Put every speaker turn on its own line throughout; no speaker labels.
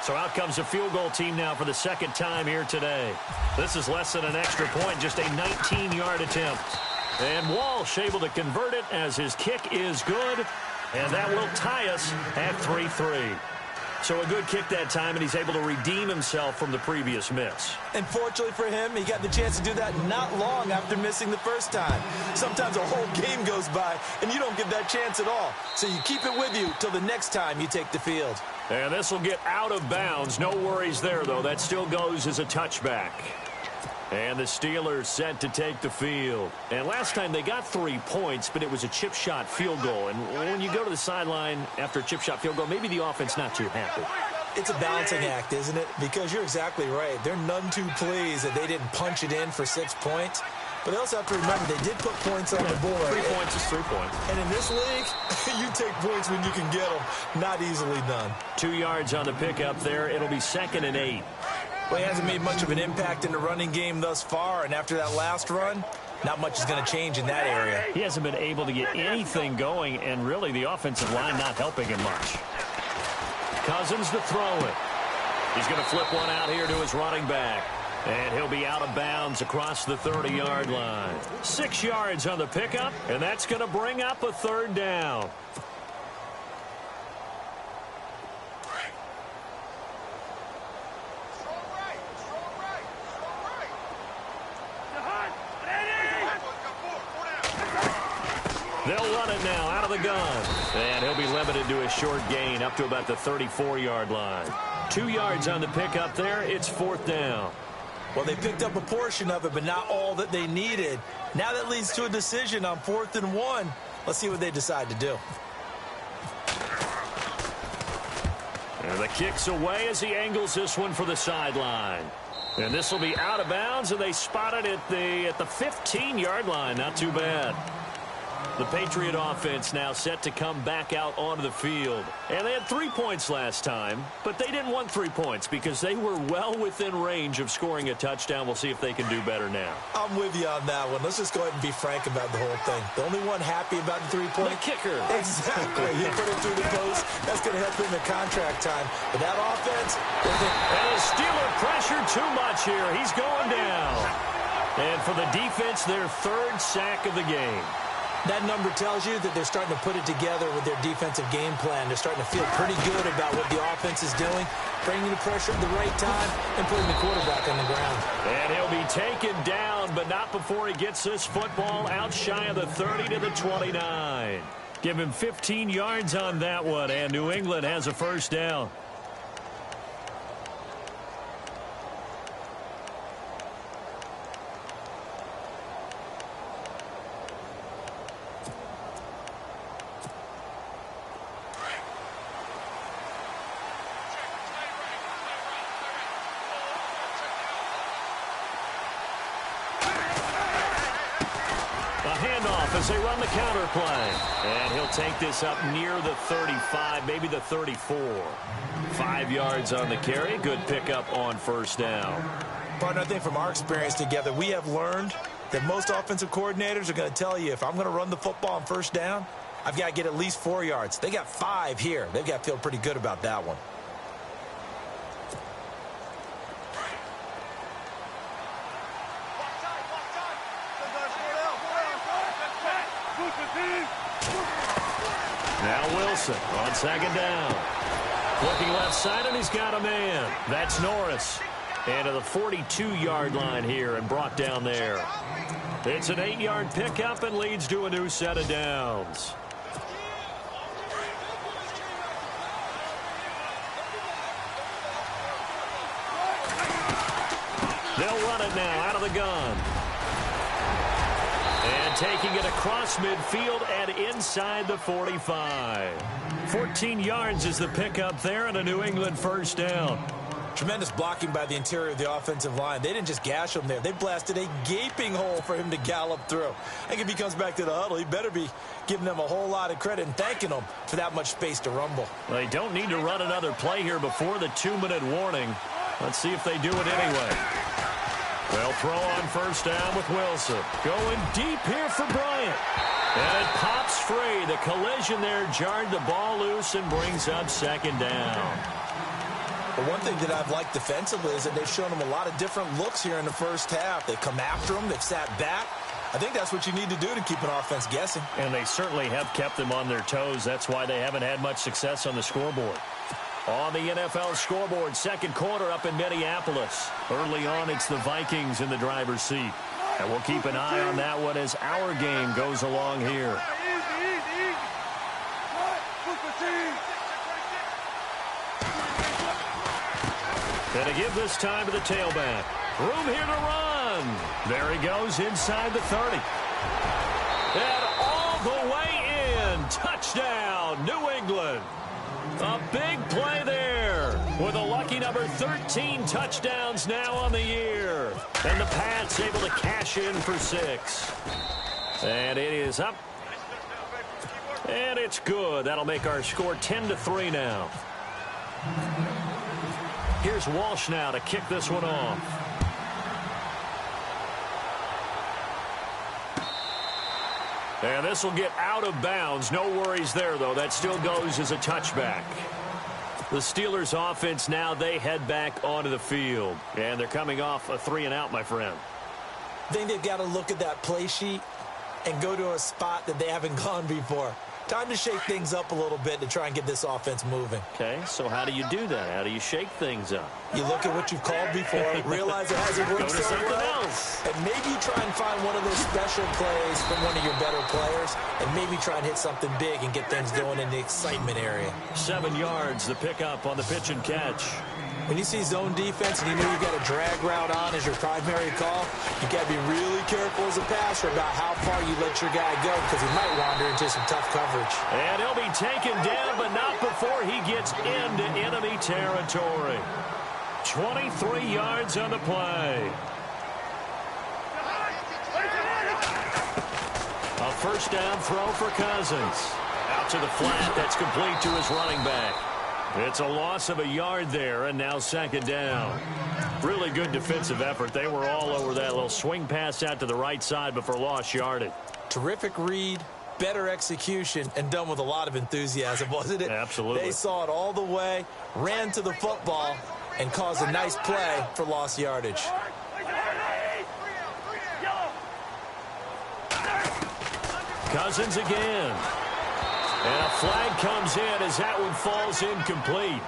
So out comes a field goal team now for the second time here today. This is less than an extra point, just a 19-yard attempt. And Walsh able to convert it as his kick is good. And that will tie us at 3-3. So a good kick that time, and he's able to redeem himself from the previous miss.
And fortunately for him, he got the chance to do that not long after missing the first time. Sometimes a whole game goes by, and you don't get that chance at all. So you keep it with you till the next time you take the field.
And this will get out of bounds. No worries there, though. That still goes as a touchback. And the Steelers set to take the field. And last time they got 3 points, but it was a chip shot field goal. And when you go to the sideline after a chip shot field goal, maybe the offense not too happy.
It's a balancing act, isn't it? Because you're exactly right. They're none too pleased that they didn't punch it in for 6 points. But they also have to remember they did put points on the board.
3 points is 3 points.
And in this league, you take points when you can get them. Not easily done.
2 yards on the pickup there. It'll be 2nd and 8.
Well, he hasn't made much of an impact in the running game thus far, and after that last run, not much is going to change in that area.
He hasn't been able to get anything going, and really the offensive line not helping him much. Cousins to throw it. He's going to flip one out here to his running back. And he'll be out of bounds across the 30-yard line. 6 yards on the pickup, and that's going to bring up a 3rd down. They'll run it now out of the gun. And he'll be limited to a short gain up to about the 34-yard line. 2 yards on the pickup there. It's 4th down.
Well, they picked up a portion of it, but not all that they needed. Now that leads to a decision on 4th and 1. Let's see what they decide to do.
And the kick's away as he angles this one for the sideline. And this will be out of bounds, and they spot it at the 15-yard line. Not too bad. The Patriot offense now set to come back out onto the field. And they had 3 points last time, but they didn't want 3 points because they were well within range of scoring a touchdown. We'll see if they can do better now.
I'm with you on that one. Let's just go ahead and be frank about the whole thing. The only one happy about the 3-point.
The kicker.
Exactly. You put it through the post. That's going to help him in contract time. But that offense.
And the Steeler pressure too much here. He's going down. And for the defense, their 3rd sack of the game.
That number tells you that they're starting to put it together with their defensive game plan. They're starting to feel pretty good about what the offense is doing, bringing the pressure at the right time, and putting the quarterback on the ground.
And he'll be taken down, but not before he gets this football out shy of the 30 to the 29. Give him 15 yards on that one, and New England has a 1st down. As they run the counter play. And he'll take this up near the 35, maybe the 34. 5 yards on the carry. Good pickup on 1st down.
Partner, I think from our experience together, we have learned that most offensive coordinators are going to tell you, if I'm going to run the football on 1st down, I've got to get at least 4 yards. They got 5 here. They've got to feel pretty good about that one.
Now Wilson on 2nd down. Looking left side, and he's got a man. That's Norris. And to the 42-yard line here and brought down there. It's an 8-yard pickup and leads to a new set of downs. They'll run it now out of the gun. And taking it across midfield and inside the 45. 14 yards is the pickup there and a New England 1st down.
Tremendous blocking by the interior of the offensive line. They didn't just gash him there. They blasted a gaping hole for him to gallop through. I think if he comes back to the huddle, he better be giving them a whole lot of credit and thanking them for that much space to rumble.
They don't need to run another play here before the 2-minute warning. Let's see if they do it anyway. They'll throw on 1st down with Wilson. Going deep here for Bryant. And it pops free. The collision there jarred the ball loose and brings up 2nd down.
But one thing that I've liked defensively is that they've shown them a lot of different looks here in the first half. They've come after them. They've sat back. I think that's what you need to do to keep an offense guessing.
And they certainly have kept them on their toes. That's why they haven't had much success on the scoreboard. On the NFL scoreboard, second quarter up in Minneapolis. Early on, it's the Vikings in the driver's seat. And we'll keep an eye on that one as our game goes along here. And to give this time to the tailback. Room here to run. There he goes inside the 30. And all the way in. Touchdown, New England. A big play there with a lucky number 13 touchdowns now on the year. And the Pats able to cash in for 6. And it is up. And it's good. That'll make our score 10-3 now. Here's Walsh now to kick this one off. And this will get out of bounds. No worries there, though. That still goes as a touchback. The Steelers offense now, they head back onto the field. And they're coming off a 3-and-out, my friend.
I think they've got to look at that play sheet and go to a spot that they haven't gone before. Time to shake things up a little bit to try and get this offense moving.
Okay, so how do you do that? How do you shake things up?
You look at what you've called before, realize it hasn't worked so well, and maybe try and find one of those special plays from one of your better players, and maybe try and hit something big and get things going in the excitement area.
7 yards, the pickup on the pitch and catch.
When you see zone defense and you know you've got a drag route on as your primary call, you got to be really careful as a passer about how far you let your guy go because he might wander into some tough coverage.
And he'll be taken down, but not before he gets into enemy territory. 23 yards on the play. A first down throw for Cousins. Out to the flat, that's complete to his running back. It's a loss of a yard there, and now second down. Really good defensive effort. They were all over that little swing pass out to the right side before lost yardage.
Terrific read, better execution, and done with a lot of enthusiasm, wasn't it?
Absolutely.
They saw it all the way, ran to the football, and caused a nice play for lost yardage.
Cousins again. And a flag comes in as that one falls incomplete.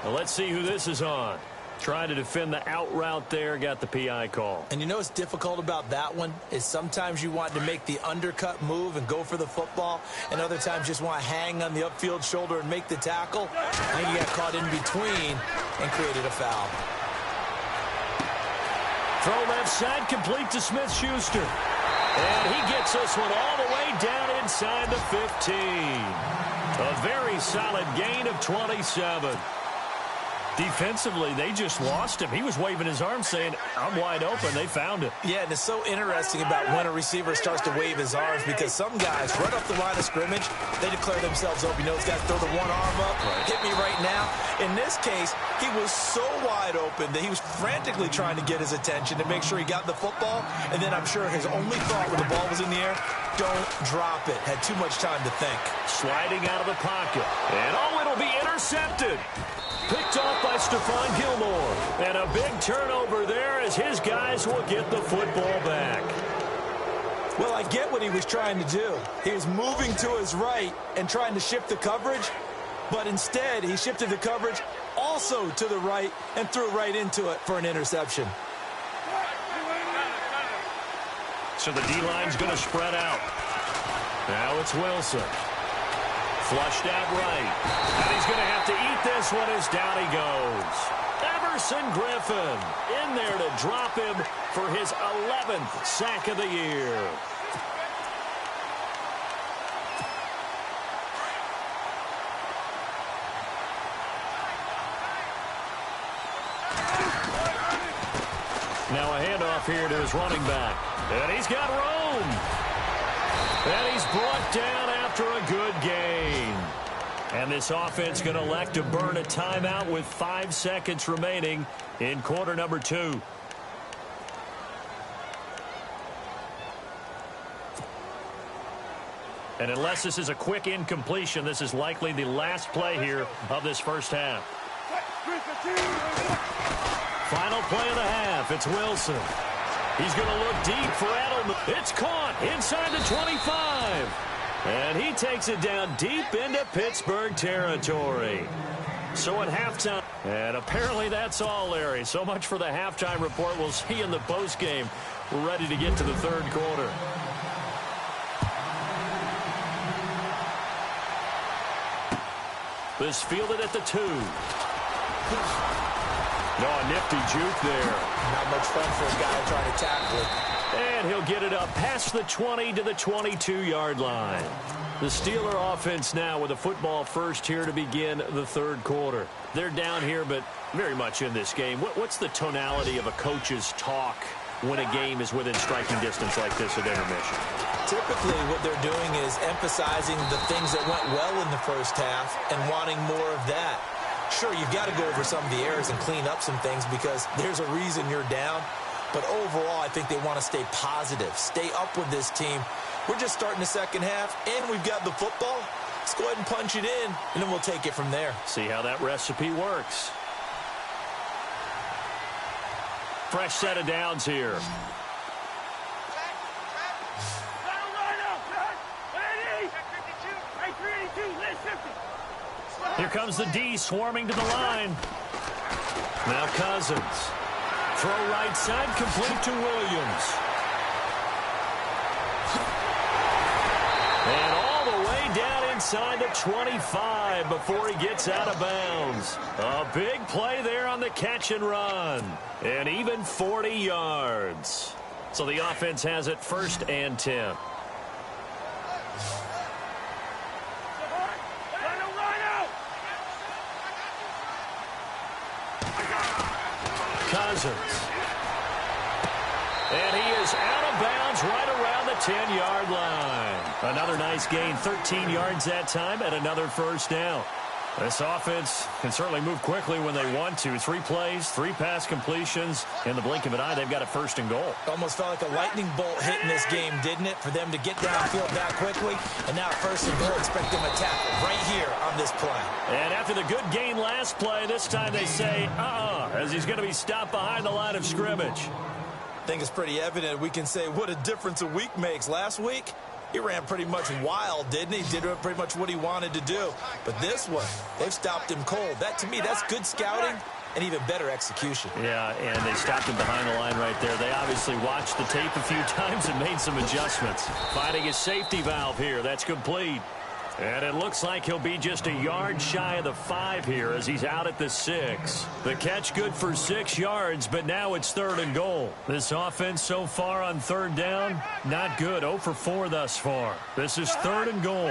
Well, let's see who this is on. Trying to defend the out route there, got the PI call.
And you know what's difficult about that one is sometimes you want to make the undercut move and go for the football, and other times just want to hang on the upfield shoulder and make the tackle. I think he got caught in between and created a foul.
Throw left side, complete to Smith-Schuster. And he gets this one all the way down inside the 15. A very solid gain of 27. Defensively, they just lost him. He was waving his arms saying, I'm wide open. They found it.
Yeah, and it's so interesting about when a receiver starts to wave his arms because some guys, right off the line of scrimmage, they declare themselves open. You know, those guys throw the one arm up, hit me right now. In this case, he was so wide open that he was frantically trying to get his attention to make sure he got the football. And then I'm sure his only thought when the ball was in the air, don't drop it. Had too much time to think.
Sliding out of the pocket. And oh, it'll be intercepted. Picked off by Stephon Gilmore. And a big turnover there as his guys will get the football back.
Well, I get what he was trying to do. He was moving to his right and trying to shift the coverage, but instead he shifted the coverage also to the right and threw right into it for an interception.
So the D-line's going to spread out. Now it's Wilson. Flushed out right. And he's going to have to eat this one as down he goes. Everson Griffin in there to drop him for his 11th sack of the year. Now a handoff here to his running back. And he's got room. And he's brought down after a good gain. And this offense going to elect to burn a timeout with 5 seconds remaining in quarter number 2. And unless this is a quick incompletion, this is likely the last play here of this first half. Final play of the half. It's Wilson. He's going to look deep for Edelman. It's caught inside the 25. And he takes it down deep into Pittsburgh territory. So at halftime, and apparently that's all, Larry. So much for the halftime report. We'll see you in the postgame. We're ready to get to the third quarter. This fielded at the 2. No, a nifty juke there.
Not much fun for a guy trying to tackle it.
And he'll get it up past the 20 to the 22-yard line. The Steeler offense now with a football first here to begin the third quarter. They're down here, but very much in this game. What's the tonality of a coach's talk when a game is within striking distance like this at intermission?
Typically, what they're doing is emphasizing the things that went well in the first half and wanting more of that. Sure, you've got to go over some of the errors and clean up some things because there's a reason you're down. But overall, I think they want to stay positive, stay up with this team. We're just starting the second half, and we've got the football. Let's go ahead and punch it in, and then we'll take it from there.
See how that recipe works. Fresh set of downs here. Here comes the D swarming to the line. Now Cousins. Throw right side, complete to Williams. And all the way down inside the 25 before he gets out of bounds. A big play there on the catch and run. And even 40 yards. So the offense has it 1st and 10. Cousins. And he is out of bounds right around the 10-yard line. Another nice gain, 13 yards that time, and another first down. This offense can certainly move quickly when they want to. 3 plays, 3 pass completions. In the blink of an eye, they've got a 1st and goal.
Almost felt like a lightning bolt hit in this game, didn't it? For them to get downfield that quickly. And now 1st and goal, expect them to tackle right here on this play.
And after the good gain last play, this time they say, as he's going to be stopped behind the line of scrimmage.
I think it's pretty evident we can say what a difference a week makes. Last week, he ran pretty much wild, didn't he? Did pretty much what he wanted to do. But this one, they've stopped him cold. That, to me, that's good scouting and even better execution.
Yeah, and they stopped him behind the line right there. They obviously watched the tape a few times and made some adjustments. Finding his safety valve here. That's complete. And it looks like he'll be just a yard shy of the 5 here as he's out at the 6. The catch good for 6 yards, but now it's 3rd and goal. This offense so far on 3rd down, not good. 0 for 4 thus far. This is 3rd and goal.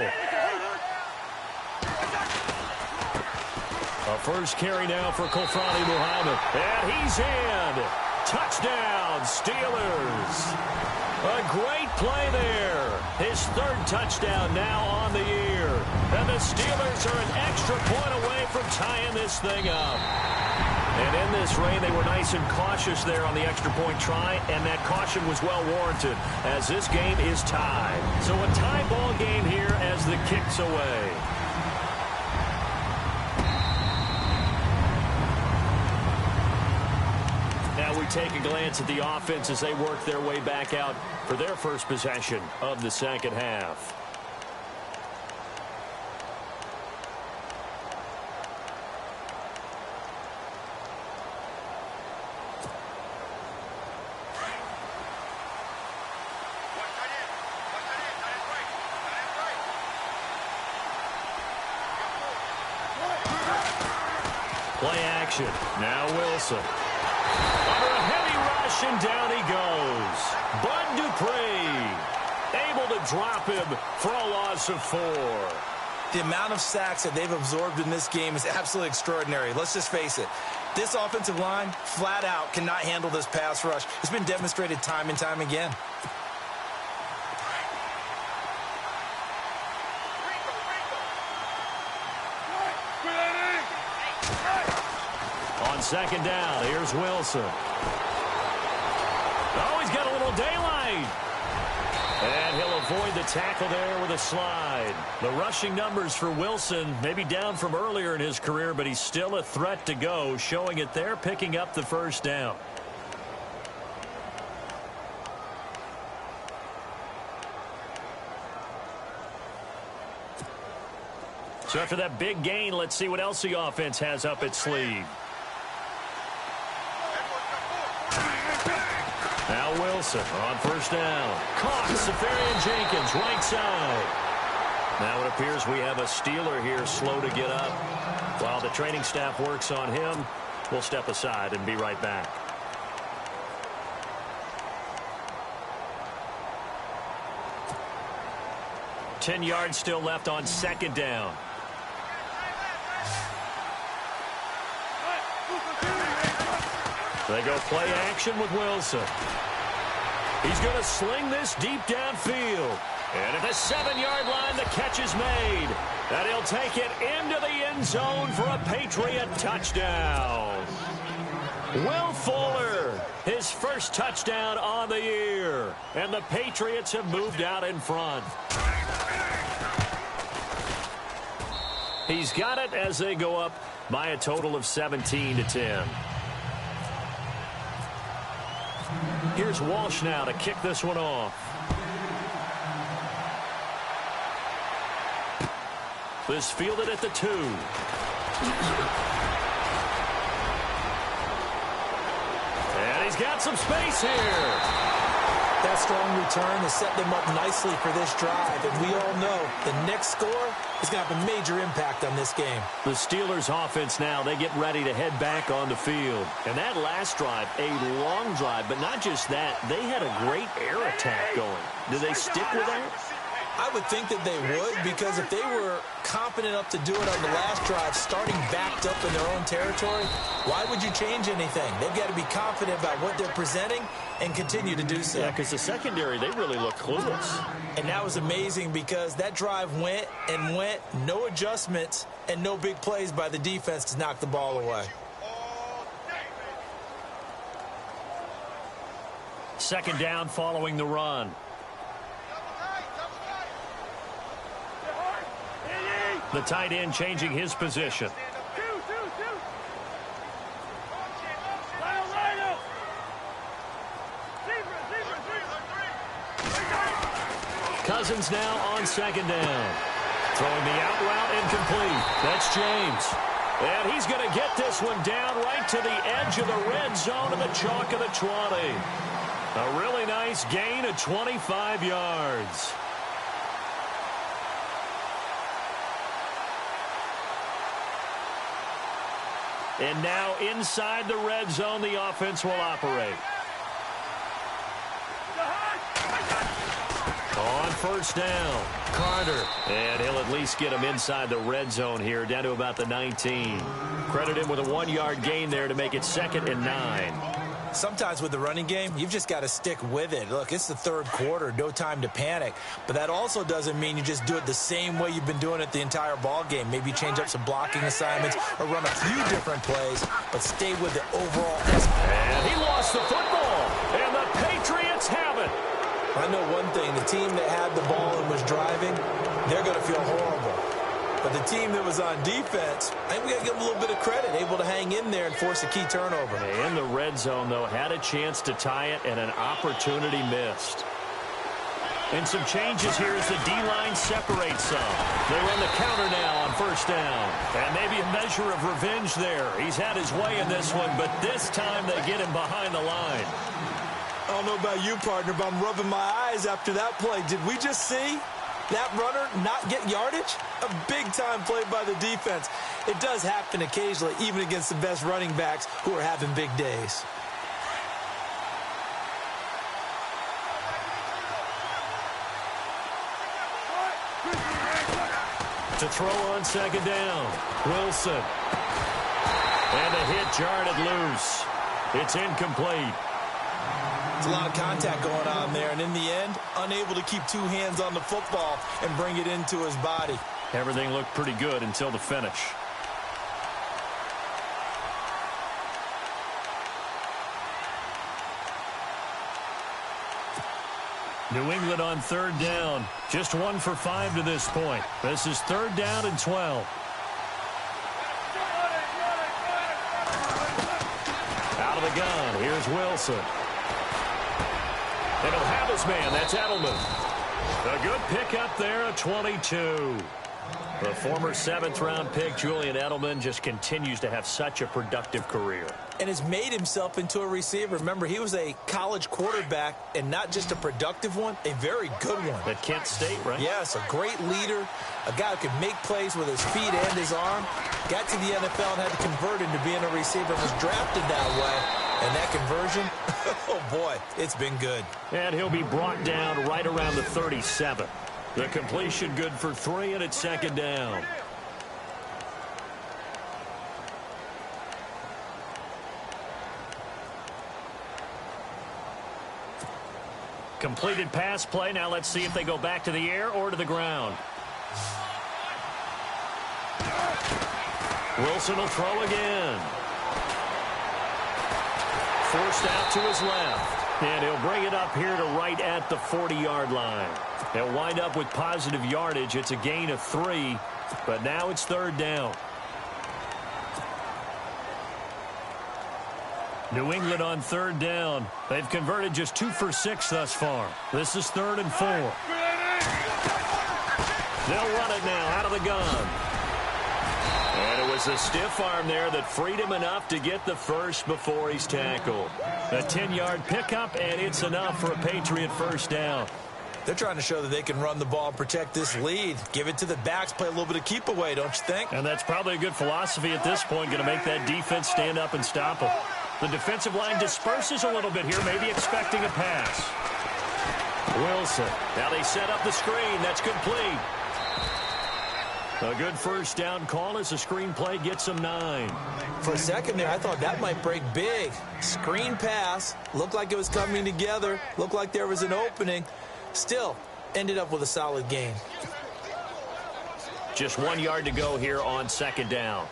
A first carry now for Kofrani Muhammad. And he's in. Touchdown, Steelers. A great play there. His 3rd touchdown now on the year. And the Steelers are an extra point away from tying this thing up. And in this rain, they were nice and cautious there on the extra point try, and that caution was well warranted as this game is tied. So a tie ball game here as the kick's away. Now we take a glance at the offense as they work their way back out for their first possession of the second half. Play action. Now Wilson. Under a heavy rush, and down he goes. Bud Dupree able to drop him for a loss of 4.
The amount of sacks that they've absorbed in this game is absolutely extraordinary. Let's just face it. This offensive line, flat out, cannot handle this pass rush. It's been demonstrated time and time again.
On 2nd down, here's Wilson. Oh, he's got a little daylight. And he'll avoid the tackle there with a slide. The rushing numbers for Wilson maybe down from earlier in his career, but he's still a threat to go, showing it there, picking up the first down. So after that big gain, let's see what else the offense has up its sleeve. Now Wilson on first down. Caught. Safarian Jenkins, right side. Now it appears we have a Steeler here slow to get up. While the training staff works on him, we'll step aside and be right back. Ten yards still left on second down. They go play action with Wilson. He's going to sling this deep downfield. And at the 7-yard line, the catch is made. And he'll take it into the end zone for a Patriot touchdown. Will Fuller, his first touchdown on the year. And the Patriots have moved out in front. He's got it as they go up by a total of 17-10. Here's Walsh now to kick this one off. This fielded at the 2. And he's got some space here.
That strong return has set them up nicely for this drive. And we all know the next score is going to have a major impact on this game.
The Steelers offense now, they get ready to head back on the field. And that last drive, a long drive, but not just that, they had a great air attack going. Do they stick with that?
I would think that they would, because if they were confident enough to do it on the last drive, starting backed up in their own territory, why would you change anything? They've got to be confident about what they're presenting and continue to do so.
Yeah, because the secondary, they really look clueless.
And that was amazing because that drive went and went, no adjustments, and no big plays by the defense to knock the ball away.
Second down following the run. The tight end changing his position. Cousins now on second down. Throwing the out route incomplete. That's James. And he's going to get this one down right to the edge of the red zone of the chalk of the 20. A really nice gain of 25 yards. And now inside the red zone, the offense will operate. On first down, Carter. And he'll at least get him inside the red zone here, down to about the 19. Credit him with a 1-yard gain there to make it 2nd and 9.
Sometimes with the running game, you've just got to stick with it. Look, it's the third quarter, no time to panic. But that also doesn't mean you just do it the same way you've been doing it the entire ball game. Maybe change up some blocking assignments or run a few different plays, but stay with the overall.
And he lost the football, and the Patriots have it.
I know one thing, the team that had the ball and was driving, they're going to feel horrible. But the team that was on defense, I think we got to give them a little bit of credit, able to hang in there and force a key turnover.
In the red zone, though, had a chance to tie it and an opportunity missed. And some changes here as the D-line separates some. They run the counter now on first down. And maybe a measure of revenge there. He's had his way in this one, but this time they get him behind the line.
I don't know about you, partner, but I'm rubbing my eyes after that play. Did we just see that runner not get yardage? A big-time play by the defense. It does happen occasionally, even against the best running backs who are having big days.
To throw on second down, Wilson. And a hit jarred it loose. It's incomplete.
There's a lot of contact going on there, and in the end, unable to keep two hands on the football and bring it into his body.
Everything looked pretty good until the finish. New England on third down. Just 1 for 5 to this point. This is 3rd down and 12. Out of the gun. Here's Wilson. And he'll have his man. That's Edelman. A good pickup there at 22. The former 7th-round pick, Julian Edelman, just continues to have such a productive career.
And has made himself into a receiver. Remember, he was a college quarterback, and not just a productive one, a very good one.
At Kent State, right?
Yes, a great leader, a guy who could make plays with his feet and his arm. Got to the NFL and had to convert into being a receiver, was drafted that way. And that conversion, oh boy, it's been good.
And he'll be brought down right around the 37. The completion good for 3, and it's 2nd down. Completed pass play. Now let's see if they go back to the air or to the ground. Wilson will throw again. Forced out to his left. And he'll bring it up here to right at the 40-yard line. They'll wind up with positive yardage. It's a gain of 3, but now it's 3rd down. New England on 3rd down. They've converted just 2 for 6 thus far. This is 3rd and 4. They'll run it now out of the gun. And it was a stiff arm there that freed him enough to get the first before he's tackled. A 10-yard pickup, and it's enough for a Patriot 1st down.
They're trying to show that they can run the ball and protect this lead. Give it to the backs, play a little bit of keep away, don't you think?
And that's probably a good philosophy at this point, going to make that defense stand up and stop them. The defensive line disperses a little bit here, maybe expecting a pass. Wilson. Now they set up the screen. That's complete. A good 1st down call as the screen play gets them 9.
For a second there, I thought that might break big. Screen pass. Looked like it was coming together. Looked like there was an opening. Still, ended up with a solid gain.
Just 1 yard to go here on 2nd down.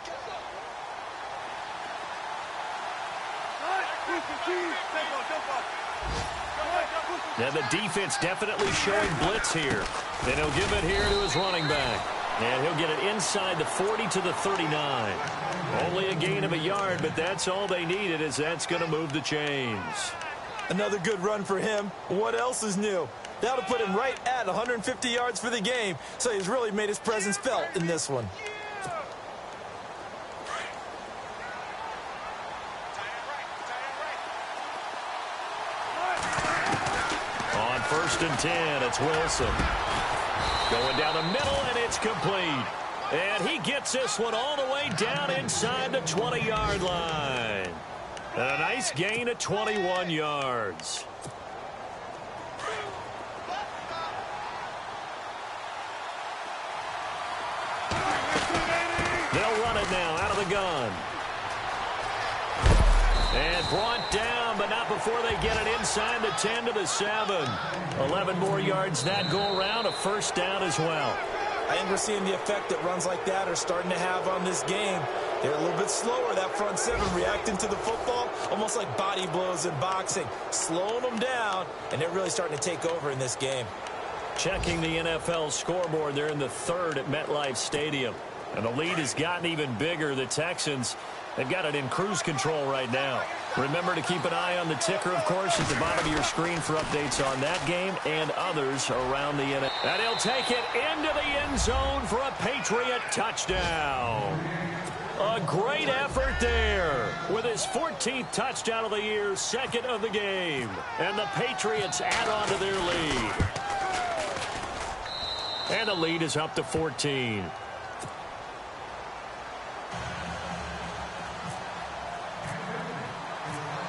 Now the defense definitely showing blitz here. Then he'll give it here to his running back. And he'll get it inside the 40 to the 39. Only a gain of a yard, but that's all they needed, as that's going to move the chains.
Another good run for him. What else is new? That'll put him right at 150 yards for the game. So he's really made his presence felt in this one.
On 1st and 10, it's Wilson. Going down the middle, and it's complete. And he gets this one all the way down inside the 20-yard line. And a nice gain of 21 yards. They'll run it now out of the gun. And brought down, but not before they get it inside the 10 to the 7. 11 more yards that go around, a 1st down as well.
I think we're seeing the effect that runs like that are starting to have on this game. They're a little bit slower, that front 7, reacting to the football, almost like body blows in boxing, slowing them down, and they're really starting to take over in this game.
Checking the NFL scoreboard, they're in the 3rd at MetLife Stadium. And the lead has gotten even bigger. The Texans, they've got it in cruise control right now. Remember to keep an eye on the ticker, of course, at the bottom of your screen for updates on that game and others around the NFL. And he'll take it into the end zone for a Patriot touchdown. A great effort there with his 14th touchdown of the year, 2nd of the game. And the Patriots add on to their lead. And the lead is up to 14.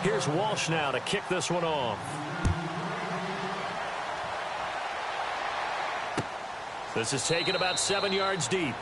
Here's Walsh now to kick this one off. This is taken about 7 yards deep.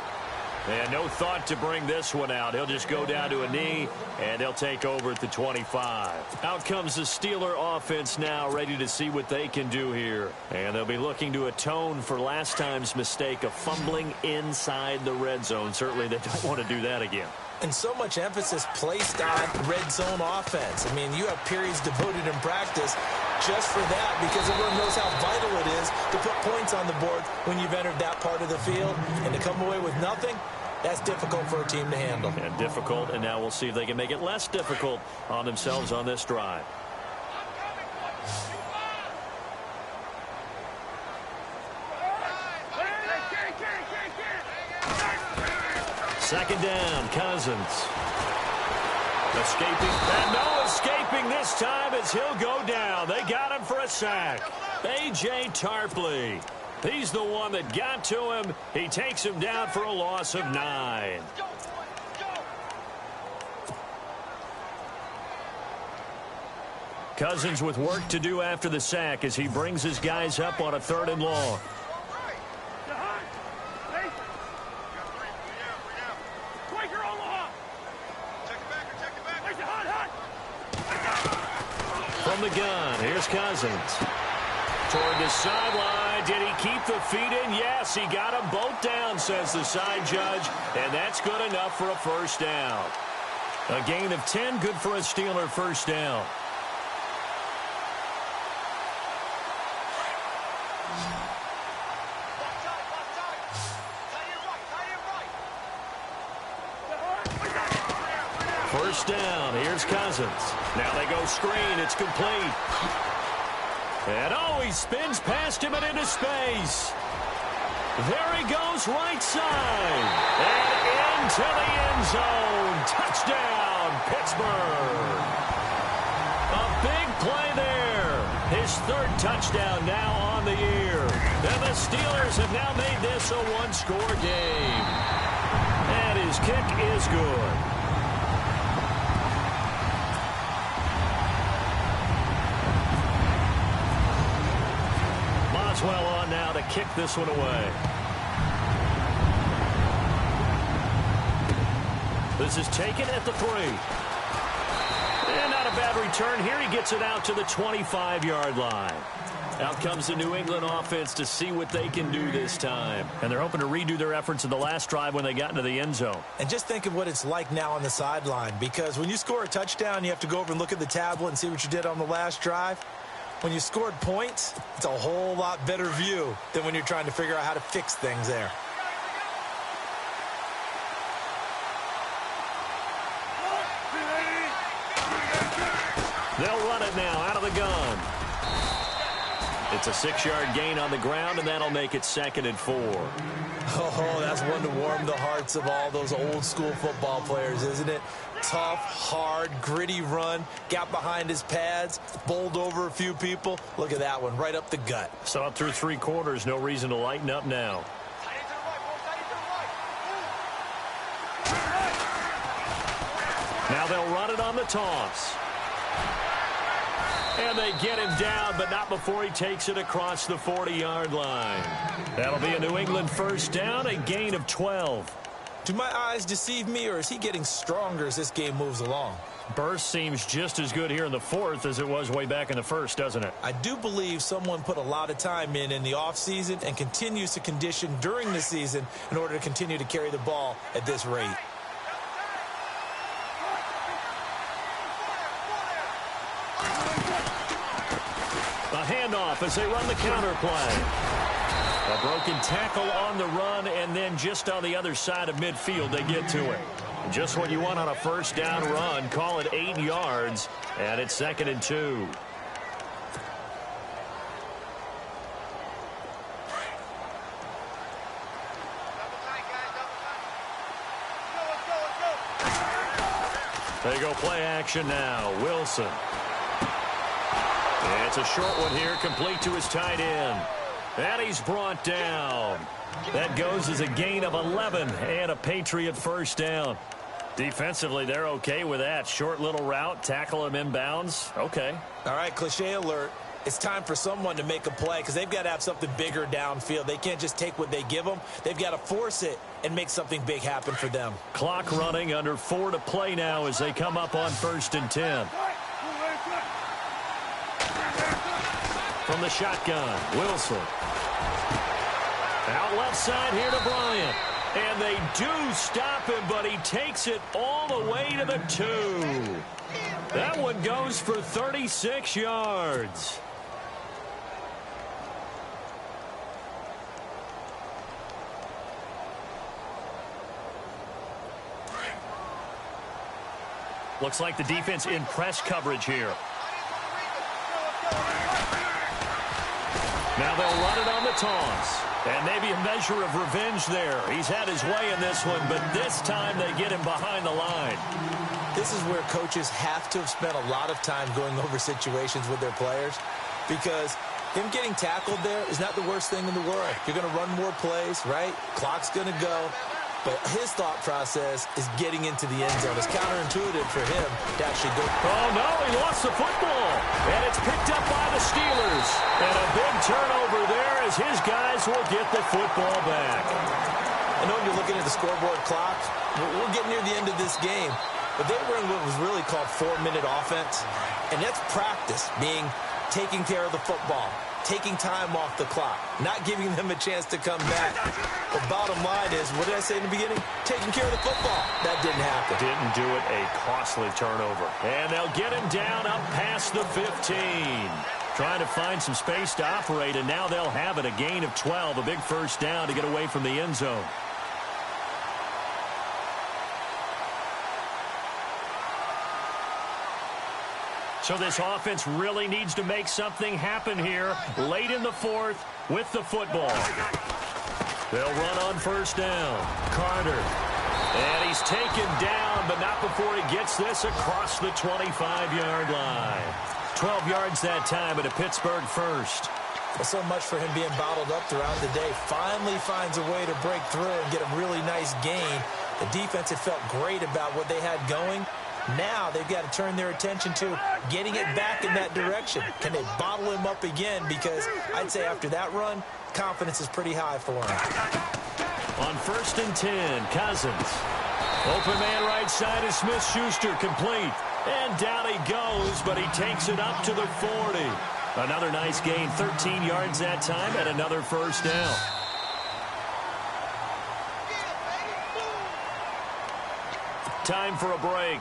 And no thought to bring this one out. He'll just go down to a knee, and he'll take over at the 25. Out comes the Steeler offense now, ready to see what they can do here. And they'll be looking to atone for last time's mistake of fumbling inside the red zone. Certainly they don't want to do that again.
And so much emphasis placed on red zone offense. I mean, you have periods devoted in practice just for that because everyone knows how vital it is to put points on the board when you've entered that part of the field. And to come away with nothing, that's difficult for a team to handle.
And difficult, and now we'll see if they can make it less difficult on themselves on this drive. Second down, Cousins. Escaping, and no escaping this time as he'll go down. They got him for a sack. A.J. Tarpley. He's the one that got to him. He takes him down for a loss of 9. Cousins with work to do after the sack as he brings his guys up on a 3rd and long. From the gun, here's Cousins. Toward the sideline. Did he keep the feet in? Yes, he got them both down, says the side judge. And that's good enough for a first down. A gain of 10, good for a Steeler first down. First down. Here's Cousins. Now they go screen. It's complete. And oh, he spins past him and into space. There he goes right side. And into the end zone. Touchdown, Pittsburgh. A big play there. His 3rd touchdown now on the year. And the Steelers have now made this a 1-score game. And his kick is good. Well on now to kick this one away. This is taken at the 3. And not a bad return here. He gets it out to the 25-yard line. Out comes the New England offense to see what they can do this time. And they're hoping to redo their efforts in the last drive when they got into the end zone. And
just think of what it's like now on the sideline, because when you score a touchdown, you have to go over and look at the tablet and see what you did on the last drive. When you scored points, it's a whole lot better view than when you're trying to figure out how to fix things there.
They'll run it now out of the gun. It's a 6-yard gain on the ground, and that'll make it 2nd and 4.
Oh, that's one to warm the hearts of all those old-school football players, isn't it? Tough, hard, gritty run. Got behind his pads, bowled over a few people. Look at that one, right up the gut.
Saw it through 3 quarters. No reason to lighten up now. Now they'll run it on the toss. And they get him down, but not before he takes it across the 40-yard line. That'll be a New England first down, a gain of 12.
Do my eyes deceive me, or is he getting stronger as this game moves along?
Burst seems just as good here in the 4th as it was way back in the 1st, doesn't it?
I do believe someone put a lot of time in the offseason and continues to condition during the season in order to continue to carry the ball at this rate.
A handoff as they run the counter play. A broken tackle on the run, and then just on the other side of midfield, they get to it. Just what you want on a first down run. Call it 8 yards, and it's 2nd and 2. They go play action now. Wilson. And it's a short one here, complete to his tight end. And he's brought down. That goes as a gain of 11 and a Patriot first down. Defensively, they're okay with that. Short little route, tackle him inbounds. Okay.
All right, cliche alert. It's time for someone to make a play because they've got to have something bigger downfield. They can't just take what they give them. They've got to force it and make something big happen for them.
Clock running, under 4 to play now as they come up on 1st and 10. From the shotgun, Wilson. Out left side here to Bryant. And they do stop him, but he takes it all the way to the 2. That one goes for 36 yards. Looks like the defense in press coverage here. Now they'll run it on the toss. And maybe a measure of revenge there. He's had his way in this one, but this time they get him behind the line.
This is where coaches have to have spent a lot of time going over situations with their players, because him getting tackled there is not the worst thing in the world. You're going to run more plays, right? Clock's going to go. But his thought process is getting into the end zone. It's counterintuitive for him to actually go.
Oh, no, he lost the football. And it's picked up by the Steelers. And a big turnover there as his guys will get the football back.
I know you're looking at the scoreboard clock. We're getting near the end of this game. But they were in what was really called 4-minute offense. And that's practice, being taking care of the football, taking time off the clock, not giving them a chance to come back. The bottom line is, what did I say in the beginning? Taking care of the football. That didn't happen.
Didn't do it. A costly turnover. And they'll get him down up past the 15. Trying to find some space to operate, and now they'll have it. A gain of 12, a big first down to get away from the end zone. So this offense really needs to make something happen here late in the fourth with the football. They'll run on first down. Carter. And he's taken down, but not before he gets this across the 25-yard line. 12 yards that time at a Pittsburgh first.
Well, so much for him being bottled up throughout the day. Finally finds a way to break through and get a really nice gain. The defense had felt great about what they had going. Now they've got to turn their attention to getting it back in that direction. Can they bottle him up again? Because I'd say after that run, confidence is pretty high for him.
On 1st and 10, Cousins. Open man right side is Smith-Schuster, complete. And down he goes, but he takes it up to the 40. Another nice gain, 13 yards that time, and another first down. Time for a break.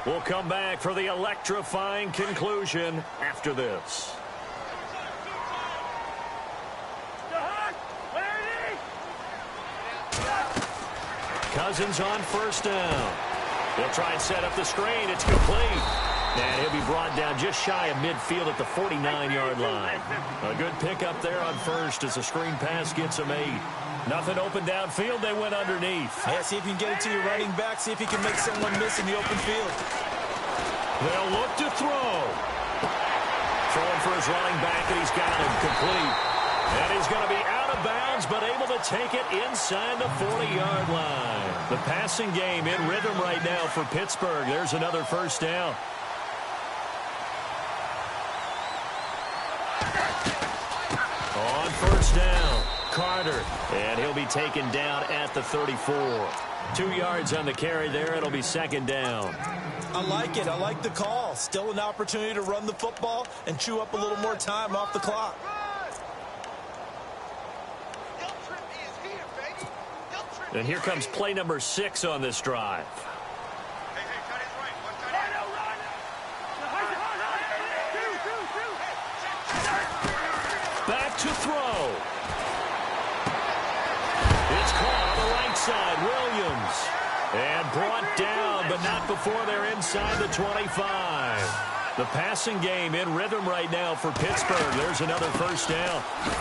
We'll come back for the electrifying conclusion after this. Cousins on first down. He'll try and set up the screen. It's complete. And he'll be brought down just shy of midfield at the 49-yard line. A good pickup there on first as the screen pass gets him 8. Nothing open downfield. They went underneath.
Yeah, see if you can get it to your running back. See if you can make someone miss in the open field.
They'll look to throw. Throwing for his running back, and he's got him complete. And he's going to be out of bounds, but able to take it inside the 40-yard line. The passing game in rhythm right now for Pittsburgh. There's another first down. On first down, Carter. And he'll be taken down at the 34. 2 yards on the carry there. It'll be second down.
I like it. I like the call. Still an opportunity to run the football and chew up a little more time off the clock.
And here comes play number 6 on this drive. Back to throw. It's caught on the right side. Williams. And brought down, but not before they're inside the 25. The passing game in rhythm right now for Pittsburgh. There's another first down.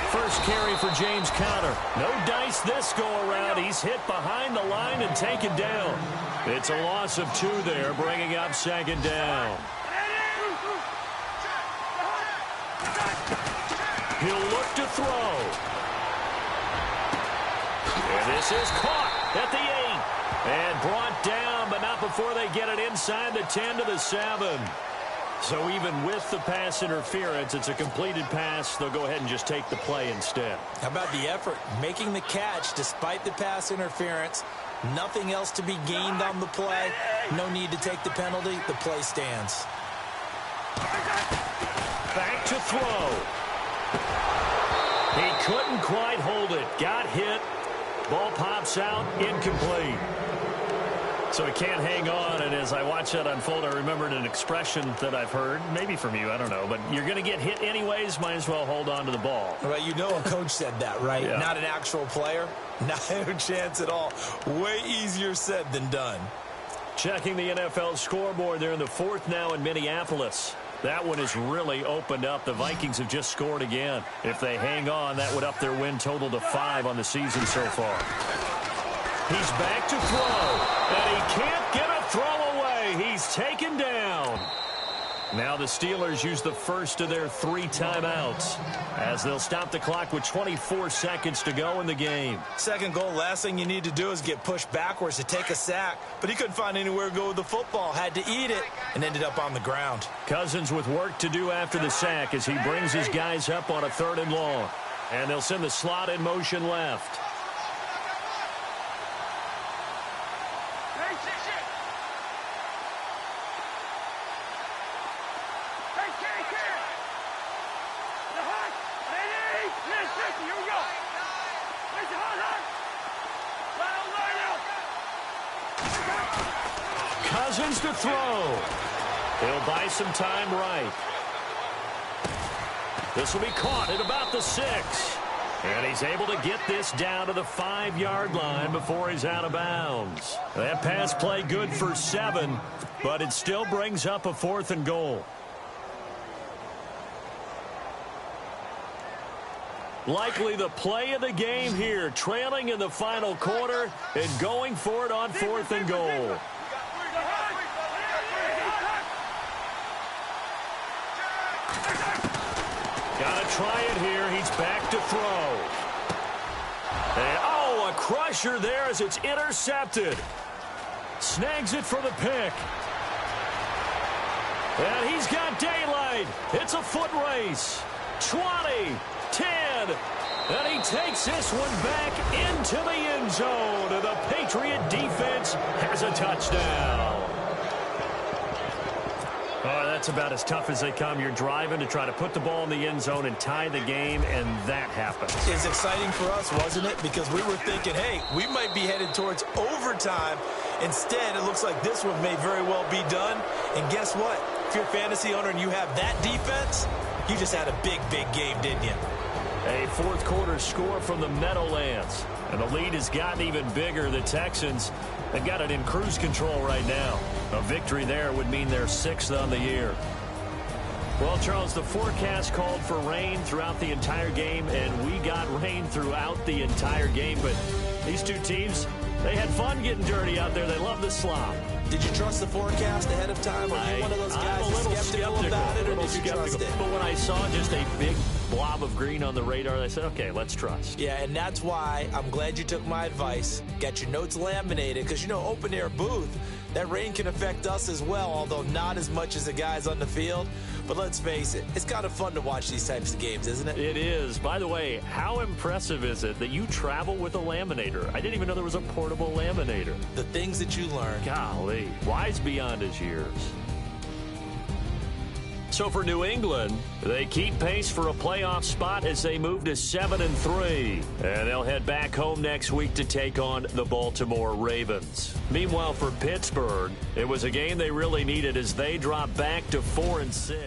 First carry for James Conner. No dice this go-around. He's hit behind the line and taken down. It's a loss of 2 there, bringing up second down. He'll look to throw. And this is caught at the 8. And brought down, but not before they get it inside the 10 to the 7. So even with the pass interference, it's a completed pass. They'll go ahead and just take the play instead.
How about the effort? Making the catch despite the pass interference. Nothing else to be gained on the play. No need to take the penalty. The play stands.
Back to throw. He couldn't quite hold it. Got hit. Ball pops out, incomplete. So he can't hang on, and as I watch that unfold, I remembered an expression that I've heard, maybe from you, I don't know, but you're going to get hit anyways, might as well hold on to the ball.
Well, you know a coach said that, right?
Yeah. Not
an actual player. Not a chance at all. Way easier said than done.
Checking the NFL scoreboard, they're in the fourth now in Minneapolis. That one has really opened up. The Vikings have just scored again. If they hang on, that would up their win total to 5 on the season so far. He's back to throw, and he can't get a throw away. He's taken down. Now the Steelers use the first of their 3 timeouts as they'll stop the clock with 24 seconds to go in the game.
Second goal, last thing you need to do is get pushed backwards to take a sack. But he couldn't find anywhere to go with the football. Had to eat it and ended up on the ground.
Cousins with work to do after the sack as he brings his guys up on a 3rd and long. And they'll send the slot in motion left. Cousins to throw. He'll buy some time right. This will be caught at about the 6. And he's able to get this down to the 5-yard line before he's out of bounds. That pass play good for 7, but it still brings up a 4th and goal. Likely the play of the game here, trailing in the final quarter and going for it on 4th and goal. Got to try it here. He's back to throw. And, a crusher there as it's intercepted. Snags it for the pick. And he's got daylight. It's a foot race. 20, 10, and he takes this one back into the end zone. And the Patriot defense has a touchdown. Oh, that's about as tough as they come. You're driving to try to put the ball in the end zone and tie the game, and that happens.
It's exciting for us, wasn't it? Because we were thinking, hey, we might be headed towards overtime. Instead, it looks like this one may very well be done. And guess what? If you're a fantasy owner and you have that defense, you just had a big, big game, didn't you?
A 4th quarter score from the Meadowlands. And the lead has gotten even bigger. The Texans have got it in cruise control right now. A victory there would mean they're 6th on the year. Well, Charles, the forecast called for rain throughout the entire game, and we got rain throughout the entire game. But these two teams, they had fun getting dirty out there. They love the slop.
Did you trust the forecast ahead of time? Are you one of those guys
I'm a little skeptical
about it, or did you
skeptical.
trust it?
But when I saw just a big blob of green on the radar, I said, okay, let's trust.
Yeah, and that's why I'm glad you took my advice. Get your notes laminated, because, you know, open-air booth, that rain can affect us as well, although not as much as the guys on the field. But let's face it, it's kind of fun to watch these types of games, isn't it?
It is. By the way, how impressive is it that you travel with a laminator? I didn't even know there was a portable laminator.
The things that you learn.
Golly, wise beyond his years. So for New England, they keep pace for a playoff spot as they move to 7-3. And they'll head back home next week to take on the Baltimore Ravens. Meanwhile, for Pittsburgh, it was a game they really needed as they drop back to 4-6.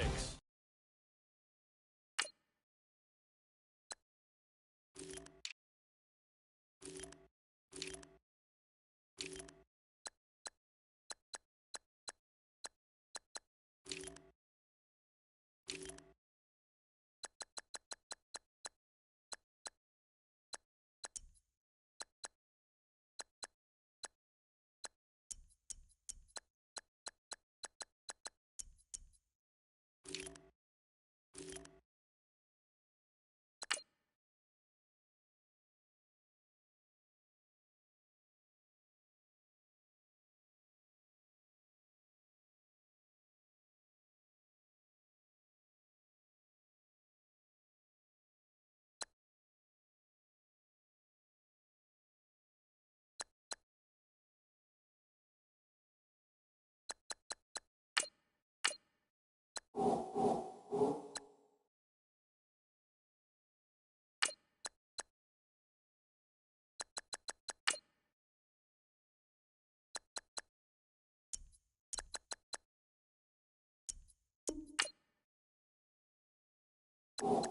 You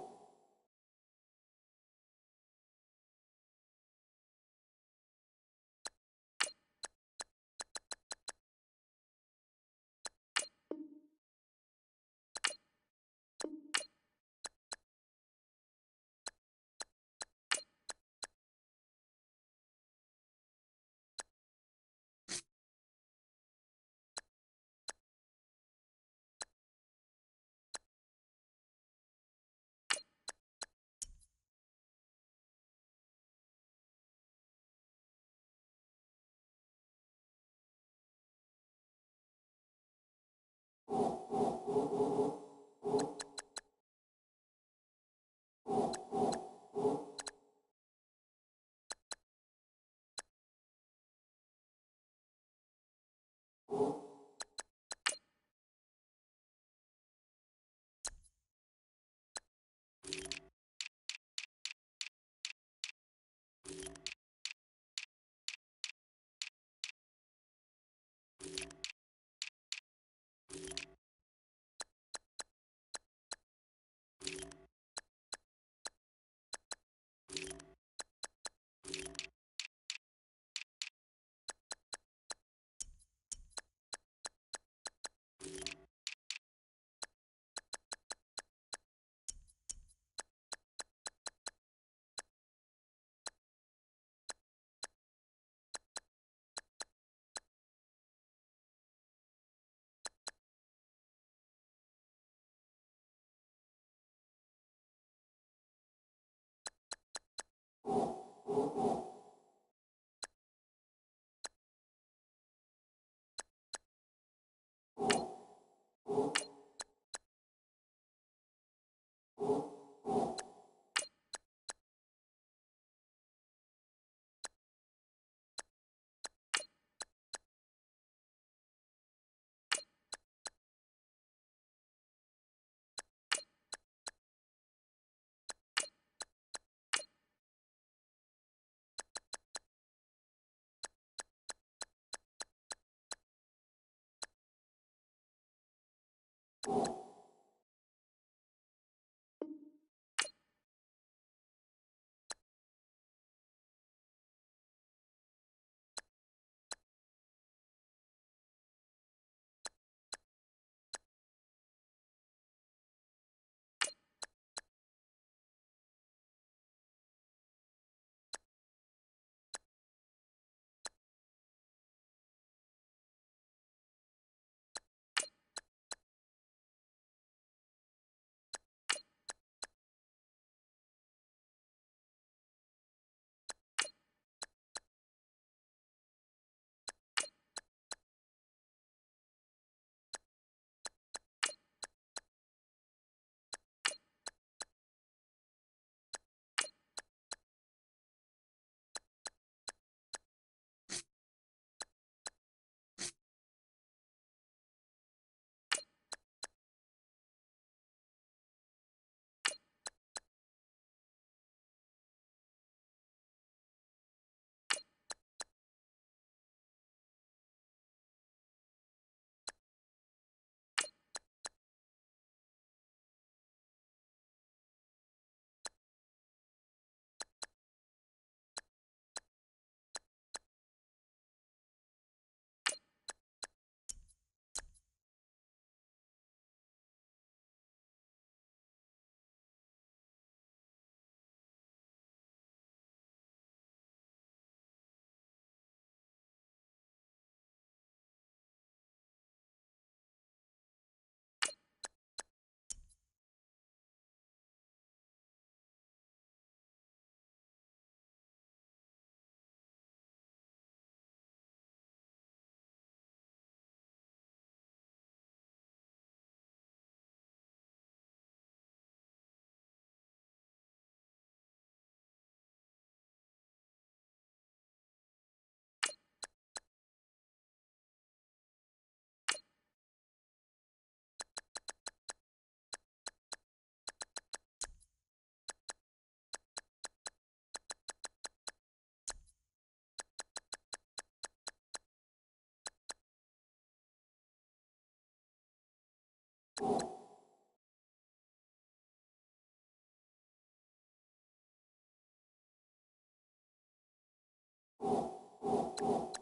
ball.